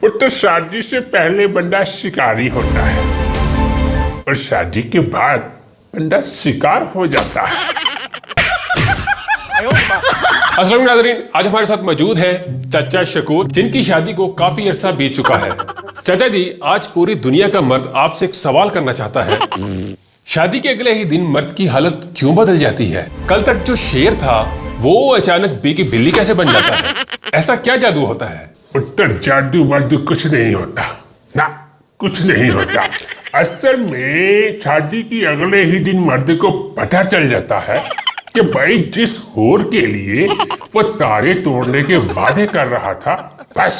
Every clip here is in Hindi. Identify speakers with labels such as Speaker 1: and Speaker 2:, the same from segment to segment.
Speaker 1: पुत्र शादी से पहले बंदा शिकारी होता है और शादी के बाद बंदा शिकार हो जाता है।
Speaker 2: अस्सलाम नाज़रीन, आज हमारे साथ मौजूद है चाचा शकूर, जिनकी शादी को काफी अरसा बीत चुका है। चाचा जी, आज पूरी दुनिया का मर्द आपसे एक सवाल करना चाहता है। शादी के अगले ही दिन मर्द की हालत क्यों बदल जाती है? कल तक जो शेर था वो अचानक बेकी बिल्ली कैसे बन जाता है? ऐसा क्या जादू होता है?
Speaker 1: उत्तर जादू वादू कुछ नहीं होता ना, कुछ नहीं होता। असल में शादी की अगले ही दिन मर्द को पता चल जाता है कि भाई जिस होर के लिए वो तारे तोड़ने के वादे कर रहा था, बस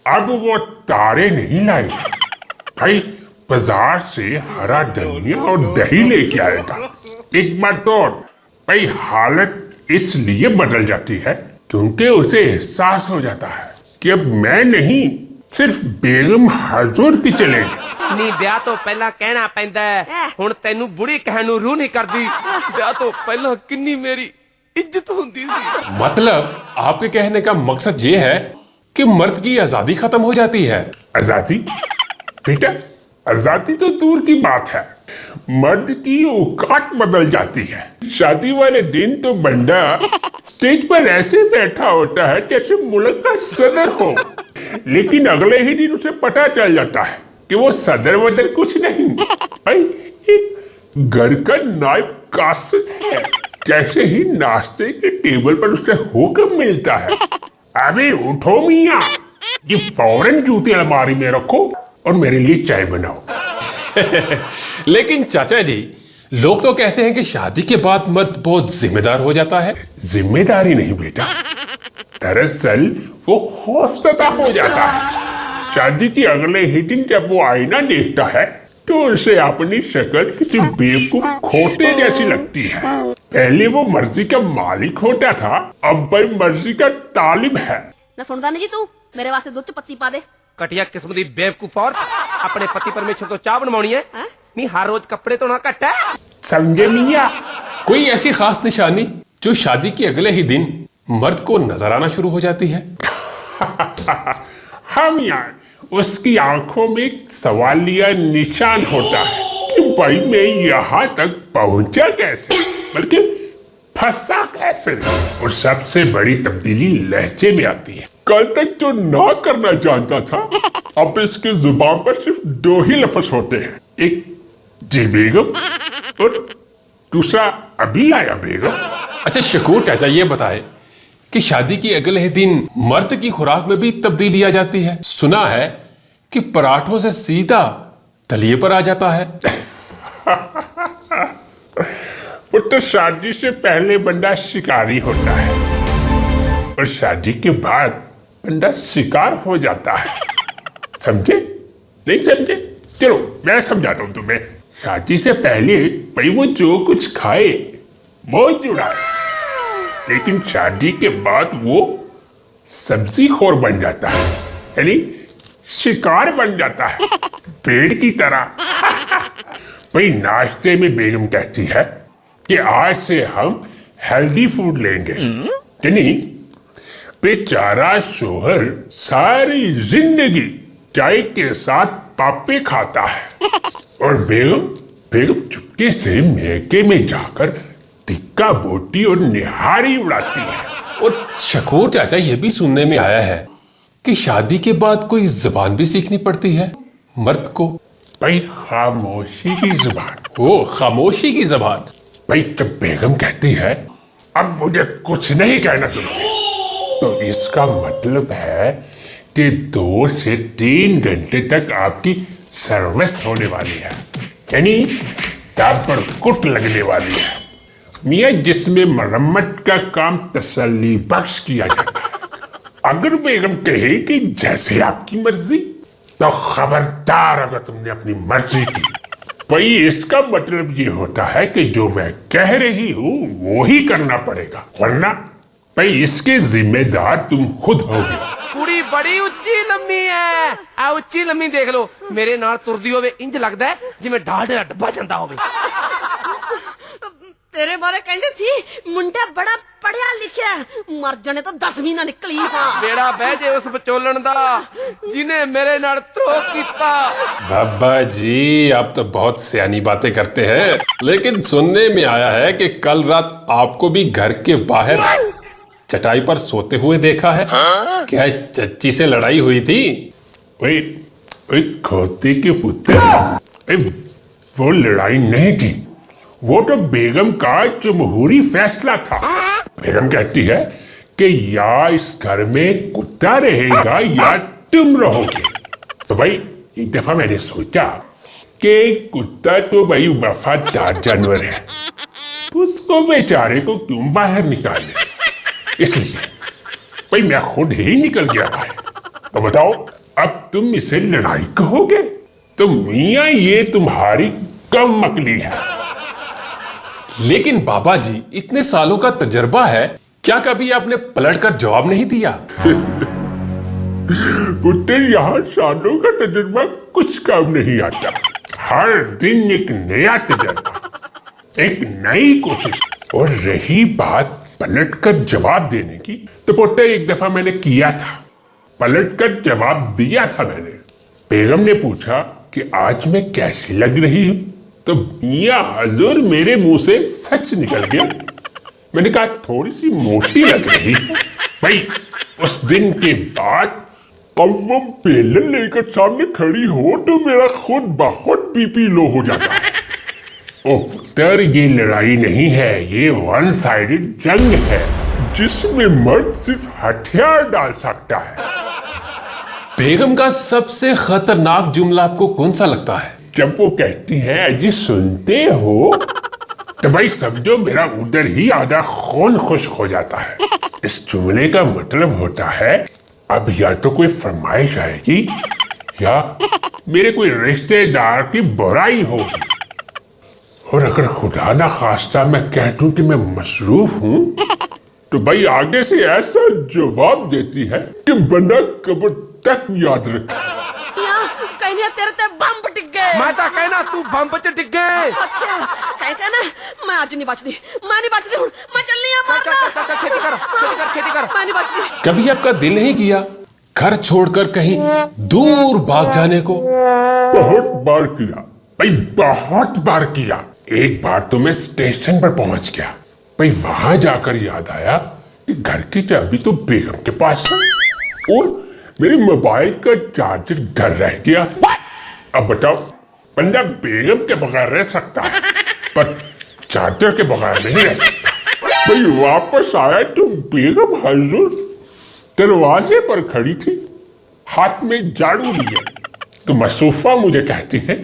Speaker 1: अब वो तारे नहीं लाई। भाई बाजार से हरा धनिया और दही लेके आएगा। एक बात और, भाई हालत इसलिए बदल जाती है क्योंकि उसे एहसास हो जाता है कि अब मैं नहीं, सिर्फ बेगम हजूर की चलेगी।
Speaker 3: ਨੀ ਵਿਆਹ ਤੋਂ ਪਹਿਲਾਂ ਕਹਿਣਾ ਪੈਂਦਾ ਹੈ, ਹੁਣ ਤੈਨੂੰ ਬੁੜੀ ਕਹਿਣ ਨੂੰ ਰੂਹ ਨਹੀਂ ਕਰਦੀ। ਵਿਆਹ ਤੋਂ ਪਹਿਲਾਂ ਕਿੰਨੀ ਮੇਰੀ ਇੱਜ਼ਤ ਹੁੰਦੀ ਸੀ।
Speaker 2: मतलब आपके कहने का मकसद ये है कि मर्द की आजादी खत्म हो जाती है।
Speaker 1: आजादी? बेटा, आजादी तो दूर की बात है, मर्द की औकात बदल जाती है। शादी वाले दिन तो बंदा स्टेज पर ऐसे बैठा होता है जैसे मुल्क का सदर हो, लेकिन अगले ही दिन उसे पता चल जाता है कि वो सदर वदर कुछ नहीं, भाई एक घर का नायब कासिद है। जैसे ही नाश्ते के टेबल पर उसे हुक्म मिलता है, अबे उठो मियाँ, ये फौरन जूते अलमारी में रखो और मेरे लिए चाय बनाओ।
Speaker 2: लेकिन चाचा जी, लोग तो कहते हैं कि शादी के बाद मर्द बहुत जिम्मेदार हो जाता है।
Speaker 1: जिम्मेदारी नहीं बेटा, दरअसल वो खौफजदा हो जाता है। शादी के अगले ही दिन जब वो आईना देखता है तो उसे अपनी शक्ल किसी बेवकूफ खोटे जैसी लगती है। पहले वो मर्जी का मालिक होता था, अब भाई मर्जी का तालिब है।
Speaker 4: ना सुनता नहीं जी तू, मेरे वास्ते दूध च पत्ती पा दे।
Speaker 3: ਘਟੀਆ ਕਿਸਮ ਦੀ ਬੇਵਕੂਫ ਔਰਤ, ਆਪਣੇ ਪਤੀ ਪਰਮੇਸ਼ਰ ਤੋਂ ਚਾਹ ਬਣਵਾਉਣੀ ਹੈ? ਨਹੀਂ ਹਰ ਰੋਜ਼ ਕੱਪੜੇ ਧੋਣਾ ਘੱਟ ਹੈ?
Speaker 1: समझे मियाँ?
Speaker 2: कोई ऐसी खास निशानी जो शादी के अगले ही दिन मर्द को नजर आना शुरू हो जाती है?
Speaker 1: हम यार, उसकी आंखों में एक सवालिया निशान होता है कि भाई मैं यहाँ तक पहुंचा कैसे, बल्कि फंसा कैसे। और सबसे बड़ी तब्दीली लहजे में आती है। कल तक जो ना करना जानता था, अब इसकी जुबान पर सिर्फ दो ही लफ्ज होते हैं, एक जी बेगम और दूसरा अभी लाया बेगम।
Speaker 2: अच्छा शकूर चाचा, ये बताए कि शादी के अगले ही दिन मर्द की खुराक में भी तब्दीली आ जाती है। सुना है कि पराठों से सीधा तलिए पर आ जाता है।
Speaker 1: पुत्र शादी से पहले बंदा शिकारी होता है और शादी के बाद बंदा शिकार हो जाता है। समझे? नहीं समझे? चलो मैं समझाता हूं तुम्हें। शादी से पहले भाई वो जो कुछ खाए मौज जुड़ाए, लेकिन शादी के बाद वो सब्जी खोर बन जाता है, यानी शिकार बन जाता है, पेड़ की तरह। भाई नाश्ते में बेगम कहती है कि आज से हम हेल्दी फूड लेंगे, यानी बेचारा शोहर सारी जिंदगी चाय के साथ पापे खाता है और बेगम चुपके से मैके में जाकर टिक्का बोटी और निहारी उड़ाती है।
Speaker 2: और शकूर चाचा, ये भी सुनने में आया है कि शादी के बाद कोई जुबान भी सीखनी पड़ती है मर्द को।
Speaker 1: भाई खामोशी की जुबान।
Speaker 2: वो खामोशी की जुबान।
Speaker 1: भाई जब बेगम कहती है अब मुझे कुछ नहीं कहना तुमसे, तो इसका मतलब है कि 2 से 3 घंटे तक आपकी सर्विस होने वाली है, यानी ताबड़ कुट लगने वाली है मियाँ, जिसमें मरम्मत का काम तसल्ली बख्श किया जाता है। अगर बेगम कहे कि जैसे आपकी मर्जी, तो खबरदार अगर तुमने अपनी मर्जी की। भाई इसका मतलब ये होता है कि जो मैं कह रही हूँ वो ही करना पड़ेगा, वरना भाई इसके जिम्मेदार तुम खुद होगे।
Speaker 3: ਕੁੜੀ ਬੜੀ ਉੱਚੀ ਲੰਮੀ ਹੈ। ਆ ਉੱਚੀ ਲੰਮੀ ਦੇਖ ਲਓ, ਮੇਰੇ ਨਾਲ ਤੁਰਦੀ ਹੋਵੇ ਇੰਜ ਲੱਗਦਾ ਹੈ ਜਿਵੇਂ ਢਾਲ ਦਾ ਡੱਬਾ ਜਾਂਦਾ ਹੋਵੇ।
Speaker 4: ਤੇਰੇ ਬਾਰੇ ਕਹਿੰਦੇ ਸੀ ਮੁੰਡਾ ਬੜਾ ਪੜਿਆ ਲਿਖਿਆ ਮਰ ਜਾਣੇ ਤਾਂ 10ਵੀਂ ਨਾ ਨਿਕਲੀ ਹਾਂ
Speaker 3: ਬੇੜਾ ਬਹਿ ਜੇ ਉਸ ਵਿਚੋਲਣ ਦਾ ਜਿਹਨੇ ਮੇਰੇ ਨਾਲ ਧਰੋਹ ਕੀਤਾ
Speaker 2: बाबा जी आप तो बहुत सियानी बातें करते हैं लेकिन सुनने में आया है कि कल रात आपको भी घर के बाहर चटाई पर सोते हुए देखा है क्या चच्ची से लड़ाई हुई थी
Speaker 1: वही वही खोते के पुत्र वो लड़ाई नहीं थी वो तो बेगम का जमहूरी फैसला था बेगम कहती है कि या इस घर में कुत्ता रहेगा या तुम रहोगे तो भाई एक दफा मैंने सोचा कि कुत्ता तो भाई वफादार जानवर है उसको बेचारे को क्यों बाहर निकाले इसलिए भाई मैं खुद ही निकल गया बाहर तो बताओ अब तुम इसे लड़ाई कहोगे तो मियां ये तुम्हारी कम अकली है
Speaker 2: लेकिन बाबा जी इतने सालों का तजर्बा है क्या कभी आपने पलटकर जवाब नहीं दिया
Speaker 1: पुत्र यहाँ सालों का तजुर्बा कुछ काम नहीं आता हर दिन एक नया तजुर्बा एक नई कोशिश और रही बात पलटकर जवाब देने की तो पुत्र एक दफा मैंने किया था पलटकर जवाब दिया था मैंने बेगम ने पूछा कि आज मैं कैसी लग रही हूं तो मियां हजूर मेरे मुंह से सच निकल गया मैंने कहा थोड़ी सी मोटी लग रही है भाई उस दिन के बाद कब वो बेलन लेकर सामने खड़ी हो तो मेरा खुद बहुत बीपी लो हो जाता है ओ पुत्र ये लड़ाई नहीं है ये वन साइडेड जंग है जिसमें मर्द सिर्फ हथियार डाल सकता है
Speaker 2: बेगम का सबसे खतरनाक जुमला आपको कौन सा लगता है
Speaker 1: जब वो कहती है अजी सुनते हो तो भाई समझो मेरा उधर ही आधा खून खुश्क हो जाता है इस जुमले का मतलब होता है अब या तो कोई फरमाइश आएगी या मेरे कोई रिश्तेदार की बुराई होगी और अगर खुदा ना खास्ता मैं कह दूं कि मैं मसरूफ हूं तो भाई आगे से ऐसा जवाब देती है कि बंदा कब्र तक याद रखे
Speaker 4: ਕਹਿੰਦੇ ਤੇਰੇ ਤੇ ਬੰਬ ਡਿੱਗੇ
Speaker 3: ਮੈਂ ਤਾਂ ਕਹਿਣਾ ਤੂੰ ਬੰਬ 'ਚ ਡਿੱਗੇ
Speaker 4: ਅੱਛਾ ਕਹਿੰਦਾ ਮੈਂ ਅੱਜ ਨਹੀਂ ਬਚਦੀ ਮੈਂ ਨਹੀਂ ਬਚਦੀ ਹੁਣ ਮੈਂ ਚੱਲੀ ਆ
Speaker 3: ਚੱਲ ਛੇਤੀ ਕਰ
Speaker 4: ਮੈਂ ਨਹੀਂ ਬਚਦੀ
Speaker 2: कभी आपका दिल नहीं किया घर छोड़कर कहीं दूर भाग जाने को
Speaker 1: बहुत बार किया भाई बहुत बार किया एक बार तो मैं स्टेशन पर पहुंच गया भाई वहां जाकर याद आया कि घर की चाबी तो बेगम के पास है और मेरे मोबाइल का चार्जर घर रह गया अब बताओ बंदा बेगम के बगैर रह सकता है पर चार्जर के बगैर नहीं रह सकता भाई वापस आया तो बेगम हजूर दरवाजे पर खड़ी थी हाथ में झाड़ू लिया तो मसूफा मुझे कहती है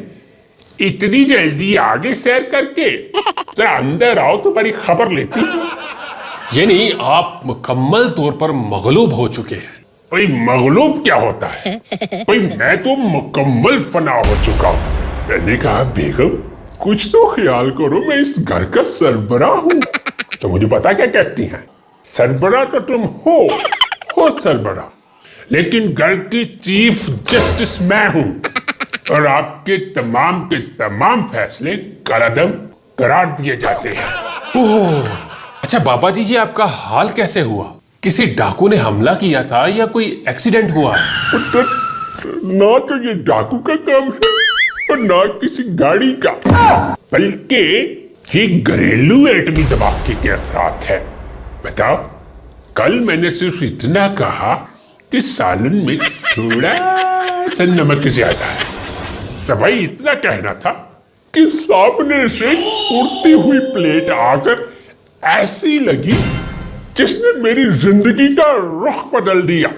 Speaker 1: इतनी जल्दी आगे सैर करके जरा अंदर आओ तो बड़ी खबर लेती
Speaker 2: यानी आप मुकम्मल तौर पर मगलूब हो चुके हैं
Speaker 1: भाई मगलूब क्या होता है भाई मैं तो मुकम्मल फना हो चुका हूँ मैंने कहा बेगम कुछ तो ख्याल करो मैं इस घर का सरबराह हूँ तो मुझे पता क्या कहती हैं सरबराह तो तुम हो सरबराह लेकिन घर की चीफ जस्टिस मैं हूँ और आपके तमाम के तमाम फैसले कलअदम करार दिए जाते हैं
Speaker 2: ओह अच्छा बाबा जी ये आपका हाल कैसे हुआ किसी डाकू ने हमला किया था या कोई एक्सीडेंट हुआ
Speaker 1: तो ना तो ये डाकू का काम है और ना किसी गाड़ी का बल्कि ये घरेलू एटमी धमाके के असरात है बताओ कल मैंने सिर्फ इतना कहा कि सालन में थोड़ा सा नमक ज्यादा है तो भाई इतना कहना था कि सामने से उड़ती हुई प्लेट आकर ऐसी लगी जिसने मेरी जिंदगी का रुख बदल दिया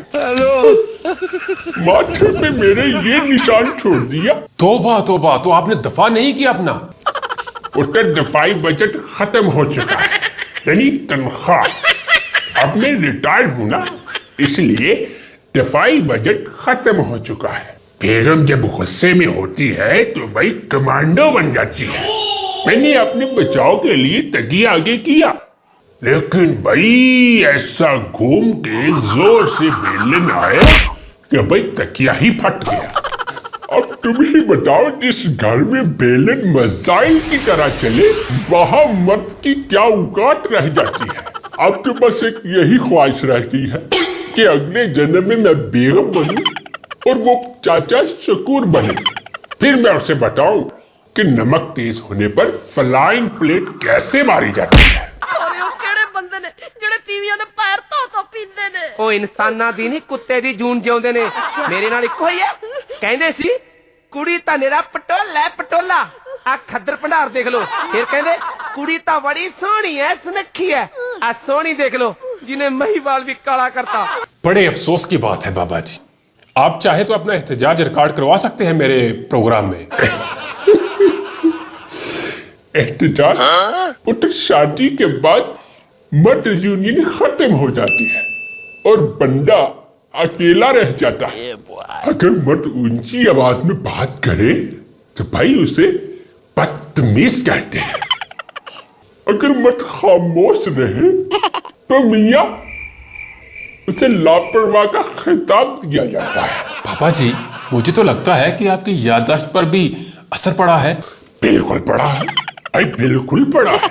Speaker 1: माथे पे मेरे ये निशान छोड़ दिया
Speaker 2: तौबा तौबा तो आपने दफा नहीं किया अपना
Speaker 1: उसका दफाई बजट खत्म हो चुका है यानी तनख्वाह अब मैं रिटायर हूं ना इसलिए दफाई बजट खत्म हो चुका है बेगम जब गुस्से में होती है तो भाई कमांडो बन जाती है मैंने अपने बचाव के लिए तकिया आगे किया लेकिन भाई ऐसा घूम के जोर से बेलन आए कि भाई तकिया ही फट गया और तुम ही बताओ, जिस घर में बेलन मिसाइल की तरह चले वहां मर्द की क्या औकात रह जाती है। अब तो बस एक यही ख्वाहिश रह गई है कि अगले जन्म में मैं बेगम बनूं और वो चाचा शकूर बने। फिर मैं उसे बताऊं कि नमक तेज होने पर फ्लाइंग प्लेट कैसे मारी जाती है।
Speaker 4: ਅਰੇ ਉਹ ਕਿਹੜੇ ਬੰਦੇ ਨੇ ਜਿਹੜੇ ਤੀਵੀਆਂ ਦੇ ਪੈਰ ਧੋ ਪੀਂਦੇ ਨੇ?
Speaker 3: ਉਹ ਇਨਸਾਨਾਂ ਦੀ ਨਹੀਂ ਕੁੱਤੇ ਦੀ ਜੂਨ ਜਿਉਂਦੇ ਨੇ। ਮੇਰੇ ਨਾਲ ਇੱਕੋ ਹੀ ਹੈ। ਕਹਿੰਦੇ ਸੀ ਕੁੜੀ ਤਾਂ ਨਿਰਾ ਪਟੋਲਾ ਪਟੋਲਾ, ਆ ਖੱਦਰ ਭੰਡਾਰ ਦੇਖ ਲੋ। ਫਿਰ ਕਹਿੰਦੇ ਕੁੜੀ ਤਾਂ ਬੜੀ ਸੋਹਣੀ ਐ, ਸੁਨੱਖੀ ਐ, ਆ ਸੋਹਣੀ ਦੇਖ ਲੋ ਜਿਹਨੇ ਮਹੀਵਾਲ भी काला करता।
Speaker 2: बड़े अफसोस की बात है बाबा जी, आप चाहे तो अपना एहतजाज रिकॉर्ड करवा सकते हैं मेरे प्रोग्राम में।
Speaker 1: एहतजाज? पुत्र, शादी के बाद मर्द यूनियन खत्म हो जाती है और बंदा अकेला रह जाता है। अगर मर्द ऊंची आवाज में बात करे तो भाई उसे बदतमीज कहते हैं। अगर मर्द खामोश रहे तो मियां उसे लापरवाह का खिताब दिया जाता है।
Speaker 2: पापा जी, मुझे तो लगता है कि आपकी याददाश्त पर भी असर पड़ा है।
Speaker 1: बिल्कुल पड़ा है भाई, बिल्कुल पड़ा है।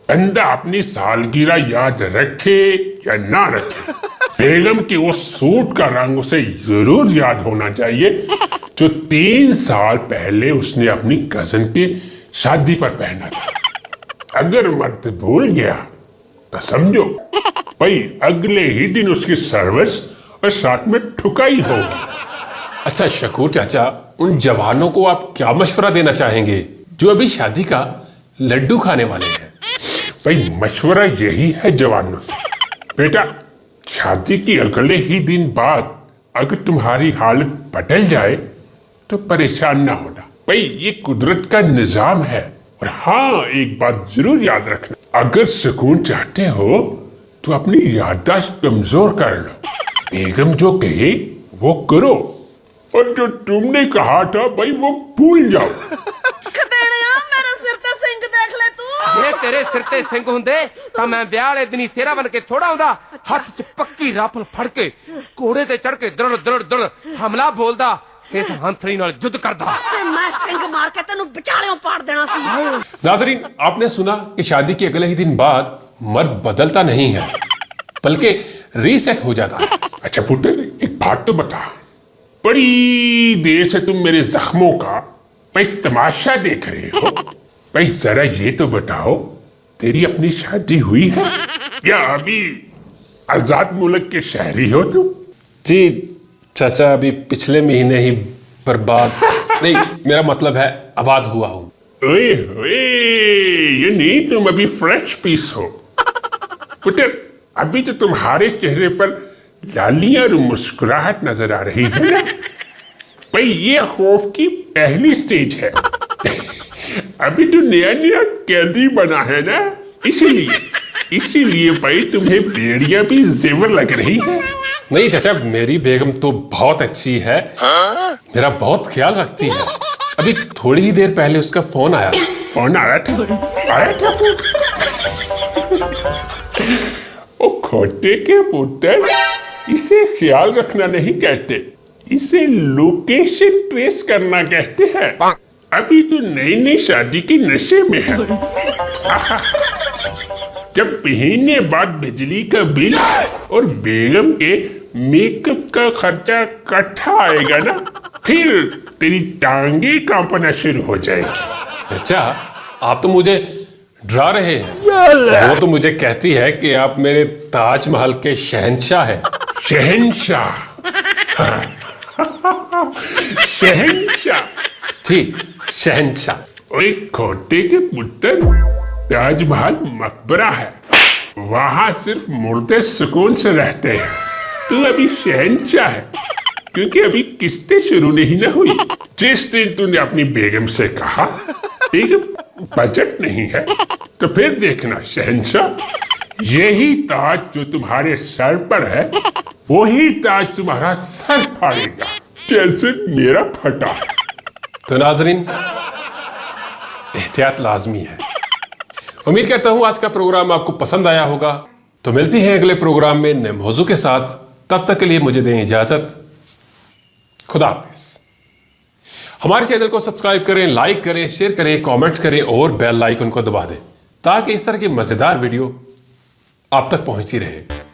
Speaker 1: बंदा अपनी सालगिरह याद रखे या ना रखे, बेगम के वो सूट का रंग उसे जरूर याद होना चाहिए जो 3 साल पहले उसने अपनी कजन की शादी पर पहना था। अगर मर्द भूल गया तो समझो भाई अगले ही दिन उसकी सर्विस और साथ में ठुकाई होगी।
Speaker 2: अच्छा शकूर चाचा, उन जवानों को आप क्या मशवरा देना चाहेंगे जो अभी शादी का लड्डू खाने वाले हैं?
Speaker 1: भाई मशवरा यही है जवानों से, बेटा शादी की अगले ही दिन बाद अगर तुम्हारी हालत बदल जाए तो परेशान ना होना। भाई ये कुदरत का निजाम है। और हाँ, एक बात जरूर याद रखना, अगर सुकून चाहते हो तो अपनी याददाश्त कमजोर कर लो। बेगम जो कहे वो करो और जो तुमने कहा था भाई वो भूल जाओ।
Speaker 4: ਖਦੇਣਿਆ ਮੇਰੇ ਸਿਰ ਤੇ ਸਿੰਘ ਦੇਖ ਲੈ ਤੂੰ।
Speaker 3: ਜੇ ਤੇਰੇ ਸਿਰ ਤੇ ਸਿੰਘ ਹੁੰਦੇ ਤਾਂ ਮੈਂ ਵਿਆਹ ਵਾਲੇ ਦਿਨੀ ਸਿਹਰਾ ਬਣ ਕੇ ਥੋੜਾ ਆਉਂਦਾ, ਹੱਥ 'ਚ ਪੱਕੀ ਰਾਫਲ ਫੜ ਕੇ ਘੋੜੇ ਤੇ ਚੜ ਕੇ ਦੜ ਦੜ ਦੜ ਹਮਲਾ ਬੋਲਦਾ, ਇਸ ਹੰਥੜੀ ਨਾਲ ਯੁੱਧ ਕਰਦਾ।
Speaker 4: ਤੇ ਮੈਂ ਸਿੰਘ ਮਾਰ ਕੇ ਤੈਨੂੰ ਵਿਚਾਲਿਓਂ ਪਾੜ देना ਸੀ।
Speaker 2: नाजरीन, आपने सुना कि शादी के अगले ही दिन बाद मर्द बदलता नहीं है बल्कि रीसेट हो जाता है।
Speaker 1: अच्छा पुत्र, एक बात तो बता, बड़ी देर से तुम मेरे जख्मों का भाई तमाशा देख रहे हो। भाई जरा ये तो बताओ, तेरी अपनी शादी हुई है या अभी आजाद मुल्क के शहरी हो तुम?
Speaker 2: जी चाचा, अभी पिछले महीने ही बर्बाद नहीं, मेरा मतलब है आबाद हुआ हूं।
Speaker 1: ओए ओए, ये नहीं, तुम अभी फ्रेश पीस हो। पुत्र, अभी तो तुम्हारे चेहरे पर लालियां और मुस्कुराहट नजर आ रही है ना। भाई ये खौफ की पहली स्टेज है। अभी तो नया नया कैदी बना है ना, इसीलिए भाई तुम्हें बेड़ियां भी जेवर लग रही है।
Speaker 2: नहीं चाचा, मेरी बेगम तो बहुत अच्छी है, मेरा बहुत ख्याल रखती है। अभी थोड़ी ही देर पहले उसका फोन आया था।
Speaker 1: फोन आया था फोन। ओ खोटे के पुत्र, इसे ख्याल रखना नहीं कहते, इसे लोकेशन ट्रेस करना कहते हैं। अभी तो नई नई शादी के नशे में है। जब महीने बाद बिजली का बिल और बेगम के मेकअप का खर्चा इकट्ठा आएगा ना, फिर तेरी टांगे कांपना शुरू हो जाएगी।
Speaker 2: अच्छा, आप तो मुझे डरा रहे हैं। वो तो मुझे कहती है कि आप मेरे ताजमहल के शहंशाह हैं।
Speaker 1: शहंशाह? शहंशाह?
Speaker 2: जी, शहंशाह।
Speaker 1: ओए खोटे के पुत्र, ताजमहल मकबरा है, वहां सिर्फ मुर्दे सुकून से रहते हैं। तू अभी शहंशाह है क्योंकि अभी किस्तें शुरू नहीं ना हुई। जिस दिन तूने अपनी बेगम से कहा बेगम बजट नहीं है, तो फिर देखना शहंशाह, यही ताज जो तुम्हारे सर पर है वही ताज तुम्हारा सर फाड़ेगा, जैसे मेरा फटा है।
Speaker 2: तो नाजरीन, एहतियात लाजमी है। उम्मीद करता हूं आज का प्रोग्राम आपको पसंद आया होगा। तो मिलते हैं अगले प्रोग्राम में नए मौजू के साथ। तब तक के लिए मुझे दें इजाजत। खुदा हाफिज। हमारे चैनल को सब्सक्राइब करें, लाइक करें, शेयर करें, कमेंट्स करें और बेल आइकन को दबा दें ताकि इस तरह की मजेदार वीडियो आप तक पहुंचती रहे।